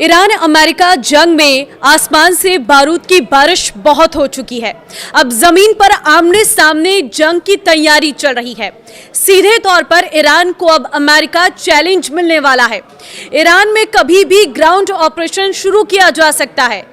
Iran America जंग में आसमान से बारूद की बारिश बहुत हो चुकी है। अब जमीन पर आमने सामने जंग की तैयारी चल रही है। सीधे तौर पर ईरान को अब अमेरिका चैलेंज मिलने वाला है। ईरान में कभी भी ग्राउंड ऑपरेशन शुरू किया जा सकता है,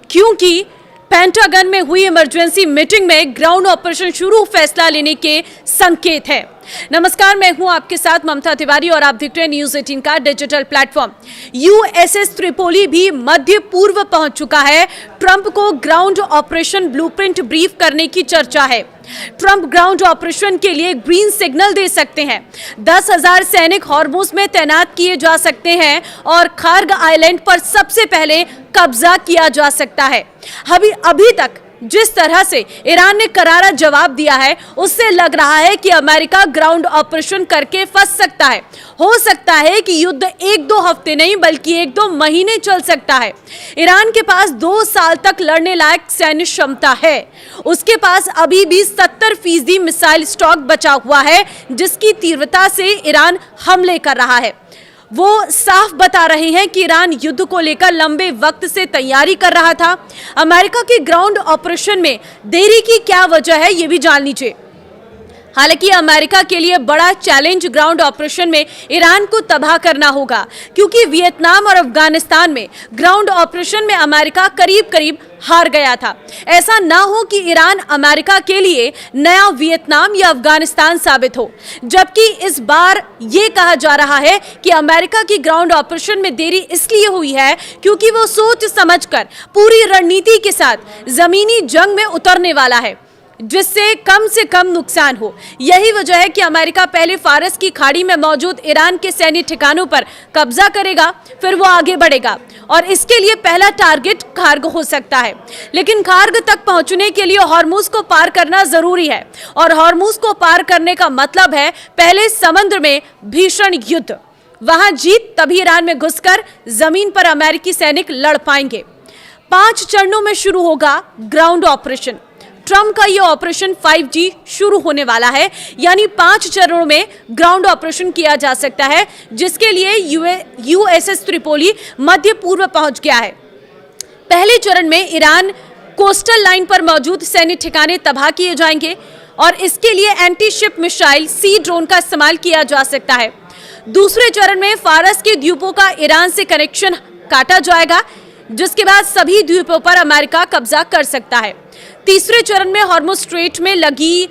क्योंकि पेंटागन में हुई इमरजेंसी मीटिंग में ग्राउंड ऑपरेशन शुरू फैसला लेने के संकेत है। नमस्कार, मैं हूं आपके साथ ममता तिवारी और आप देख रहे हैं न्यूज 18 का डिजिटल प्लेटफॉर्म। यूएसएस त्रिपोली भी मध्य पूर्व पहुंच चुका है। ट्रंप को ग्राउंड ऑपरेशन ब्लूप्रिंट ब्रीफ करने की चर्चा है। ट्रंप ग्राउंड ऑपरेशन के लिए ग्रीन सिग्नल दे सकते हैं। 10,000 सैनिक हॉर्मुज में तैनात किए जा सकते हैं और खार्ग आइलैंड पर सबसे पहले कब्जा किया जा सकता है। अभी तक जिस तरह से ईरान ने करारा जवाब दिया है, उससे लग रहा है कि अमेरिका ग्राउंड ऑपरेशन करके फंस सकता है। हो सकता है कि युद्ध 1-2 हफ्ते नहीं बल्कि 1-2 महीने चल सकता है। ईरान के पास 2 साल तक लड़ने लायक सैन्य क्षमता है। उसके पास अभी भी 70% मिसाइल स्टॉक बचा हुआ है, जिसकी तीव्रता से ईरान हमले कर रहा है। वो साफ बता रहे हैं कि ईरान युद्ध को लेकर लंबे वक्त से तैयारी कर रहा था। अमेरिका के ग्राउंड ऑपरेशन में देरी की क्या वजह है, ये भी जान लीजिए। हालांकि अमेरिका के लिए बड़ा चैलेंज ग्राउंड ऑपरेशन में ईरान को तबाह करना होगा, क्योंकि वियतनाम और अफगानिस्तान में ग्राउंड ऑपरेशन में अमेरिका करीब हार गया था। ऐसा ना हो कि ईरान अमेरिका के लिए नया वियतनाम या अफगानिस्तान साबित हो। जबकि इस बार ये कहा जा रहा है कि अमेरिका की ग्राउंड ऑपरेशन में देरी इसलिए हुई है क्योंकि वो सोच समझकर पूरी रणनीति के साथ जमीनी जंग में उतरने वाला है, जिससे कम से कम नुकसान हो। यही वजह है कि अमेरिका पहले फारस की खाड़ी में मौजूद ईरान के सैन्य ठिकानों पर कब्जा करेगा, फिर वो आगे बढ़ेगा और इसके लिए पहला टारगेट खार्ग हो सकता है। लेकिन खार्ग तक पहुंचने के लिए हॉर्मुज को पार करना जरूरी है और हॉर्मुज को पार करने का मतलब है पहले समुद्र में भीषण युद्ध। वहां जीत तभी ईरान में घुसकर जमीन पर अमेरिकी सैनिक लड़ पाएंगे। 5 चरणों में शुरू होगा ग्राउंड ऑपरेशन। ट्रंप का यह ऑपरेशन 5G शुरू होने वाला है, यानी 5 चरणों में ग्राउंड ऑपरेशन किया जा सकता है, जिसके लिए यूएसएस त्रिपोली मध्य पूर्व पहुंच गया है। पहले चरण में ईरान कोस्टल लाइन पर मौजूद सैन्य ठिकाने तबाह किए जाएंगे और इसके लिए एंटी शिप मिसाइल सी ड्रोन का इस्तेमाल किया जा सकता है। दूसरे चरण में फारस के द्वीपों का ईरान से कनेक्शन काटा जाएगा, जिसके बाद सभी द्वीपों पर अमेरिका कब्जा कर सकता है। तीसरे चरण में हॉर्मुज स्ट्रेट में लगी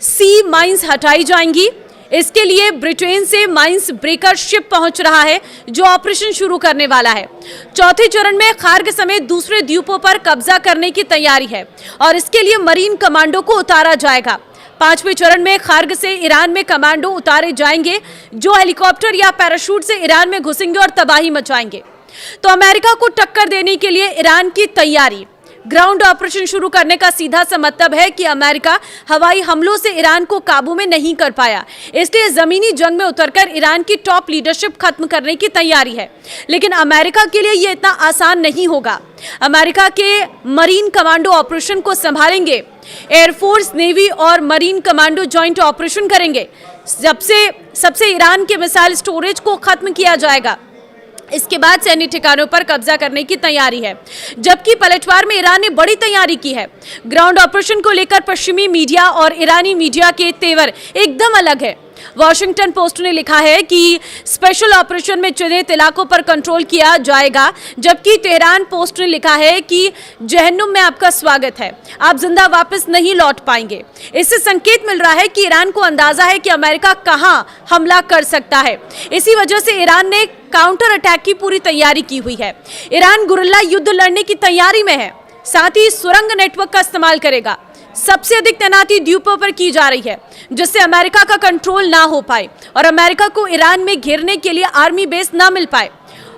सी माइंस हटाई जाएंगी। इसके लिए ब्रिटेन से माइंस ब्रेकर शिप पहुंच रहा है, जो ऑपरेशन शुरू करने वाला है। चौथे चरण में खार्ग समेत दूसरे द्वीपों पर कब्जा करने की तैयारी है और इसके लिए मरीन कमांडो को उतारा जाएगा। 5वें चरण में खार्ग से ईरान में कमांडो उतारे जाएंगे, जो हेलीकॉप्टर या पैराशूट से ईरान में घुसेंगे और तबाही मचाएंगे। तो अमेरिका को टक्कर देने के लिए ईरान की तैयारी। ग्राउंड ऑपरेशन शुरू करने का सीधा सा मतलब है कि अमेरिका हवाई हमलों से ईरान को काबू में नहीं कर पाया, इसलिए जमीनी जंग में उतरकर ईरान की टॉप लीडरशिप खत्म करने की तैयारी है। लेकिन अमेरिका के लिए यह इतना आसान नहीं होगा। अमेरिका के मरीन कमांडो ऑपरेशन को संभालेंगे। एयरफोर्स, नेवी और मरीन कमांडो ज्वाइंट ऑपरेशन करेंगे। सबसे ईरान के मिसाइल स्टोरेज को खत्म किया जाएगा। इसके बाद सैन्य ठिकानों पर कब्जा करने की तैयारी है। जबकि पलटवार में ईरान ने बड़ी तैयारी की है। ग्राउंड ऑपरेशन को लेकर पश्चिमी मीडिया और ईरानी मीडिया के तेवर एकदम अलग है। वॉशिंगटन पोस्ट ने लिखा है कि स्पेशल ऑपरेशन में चिन्हित इलाकों पर कंट्रोल किया जाएगा, जबकि तेहरान पोस्ट ने लिखा है कि जहन्नुम में आपका स्वागत है, आप जिंदा वापस नहीं लौट पाएंगे। इससे संकेत मिल रहा है कि ईरान को अंदाजा है कि अमेरिका कहां हमला कर सकता है। इसी वजह से ईरान ने काउंटर अटैक की पूरी तैयारी की हुई है। ईरान गुरिल्ला युद्ध लड़ने की तैयारी में है, साथ ही सुरंग नेटवर्क का इस्तेमाल करेगा। सबसे अधिक तैनाती द्वीपों पर की जा रही है, जिससे अमेरिका का कंट्रोल ना हो पाए और अमेरिका को ईरान में घेरने के लिए आर्मी बेस ना मिल पाए।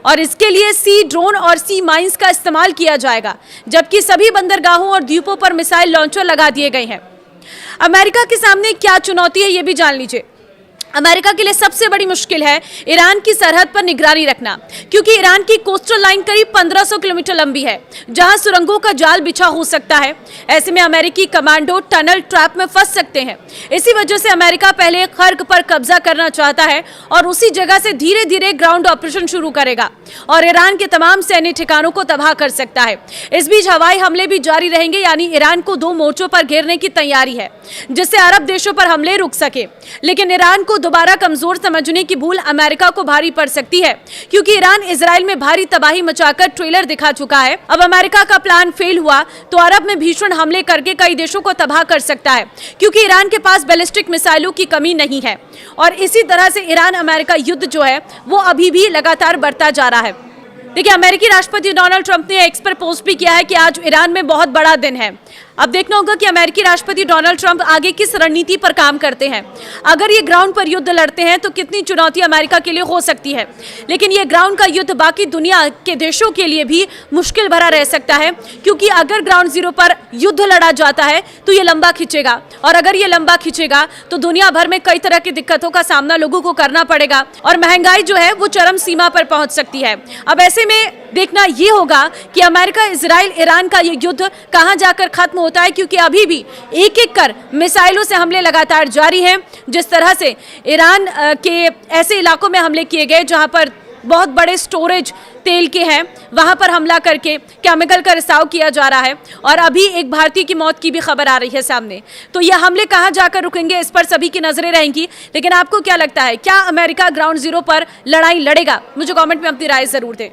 और इसके लिए सी ड्रोन और सी माइंस का इस्तेमाल किया जाएगा, जबकि सभी बंदरगाहों और द्वीपों पर मिसाइल लॉन्चर लगा दिए गए हैं। अमेरिका के सामने क्या चुनौती है, ये भी जान लीजिए। अमेरिका के लिए सबसे बड़ी मुश्किल है ईरान की सरहद पर निगरानी रखना, क्योंकि ईरान की कोस्टल लाइन करीब 1500 किलोमीटर लंबी है, जहां सुरंगों का जाल बिछा हो सकता है। ऐसे में अमेरिकी कमांडो टनल ट्रैप में फंस सकते हैं। इसी वजह से अमेरिका पहले खार्ग पर कब्जा करना चाहता है और उसी जगह से धीरे धीरे ग्राउंड ऑपरेशन शुरू करेगा। और ईरान के तमाम सैन्य ठिकानों को तबाह कर सकता है। इस बीच हवाई हमले भी जारी रहेंगे, यानी ईरान को 2 मोर्चों पर घेरने की तैयारी है, जिससे अरब देशों पर हमले रुक सके। लेकिन ईरान को दोबारा कमजोर समझने की भूल अमेरिका को भारी पड़ सकती है, क्योंकि ईरान इजराइल में भारी तबाही मचाकर ट्रेलर दिखा चुका है। अब अमेरिका का प्लान फेल हुआ तो अरब में भीषण हमले करके कई देशों को तबाह कर सकता है, क्योंकि ईरान के पास बैलिस्टिक मिसाइलों की कमी नहीं है। और इसी तरह से ईरान अमेरिका युद्ध जो है वो अभी भी लगातार बढ़ता जा रहा है। देखिए, अमेरिकी राष्ट्रपति डोनाल्ड ट्रंप ने एक्स पर पोस्ट भी किया है कि आज ईरान में बहुत बड़ा दिन है। अब देखना होगा कि अमेरिकी राष्ट्रपति डोनाल्ड ट्रंप आगे किस रणनीति पर काम करते हैं। अगर ये ग्राउंड पर युद्ध लड़ते हैं तो कितनी चुनौती अमेरिका के लिए हो सकती है, लेकिन ये ग्राउंड का युद्ध बाकी दुनिया के देशों के लिए भी मुश्किल भरा रह सकता है, क्योंकि अगर ग्राउंड जीरो पर युद्ध लड़ा जाता है तो ये लंबा खिंचेगा, और अगर ये लंबा खिंचेगा तो दुनिया भर में कई तरह की दिक्कतों का सामना लोगों को करना पड़ेगा और महंगाई जो है वो चरम सीमा पर पहुंच सकती है। अब ऐसे में देखना ये होगा कि अमेरिका, इजराइल, ईरान का ये युद्ध कहां जाकर खत्म होता है, क्योंकि अभी भी एक एक कर मिसाइलों से हमले लगातार जारी हैं। जिस तरह से ईरान के ऐसे इलाकों में हमले किए गए जहां पर बहुत बड़े स्टोरेज तेल के हैं, वहां पर हमला करके केमिकल का रिसाव किया जा रहा है, और अभी एक भारतीय की मौत की भी खबर आ रही है सामने। तो ये हमले कहां जाकर रुकेंगे, इस पर सभी की नजरें रहेंगी। लेकिन आपको क्या लगता है, क्या अमेरिका ग्राउंड जीरो पर लड़ाई लड़ेगा? मुझे कमेंट में अपनी राय जरूर दें।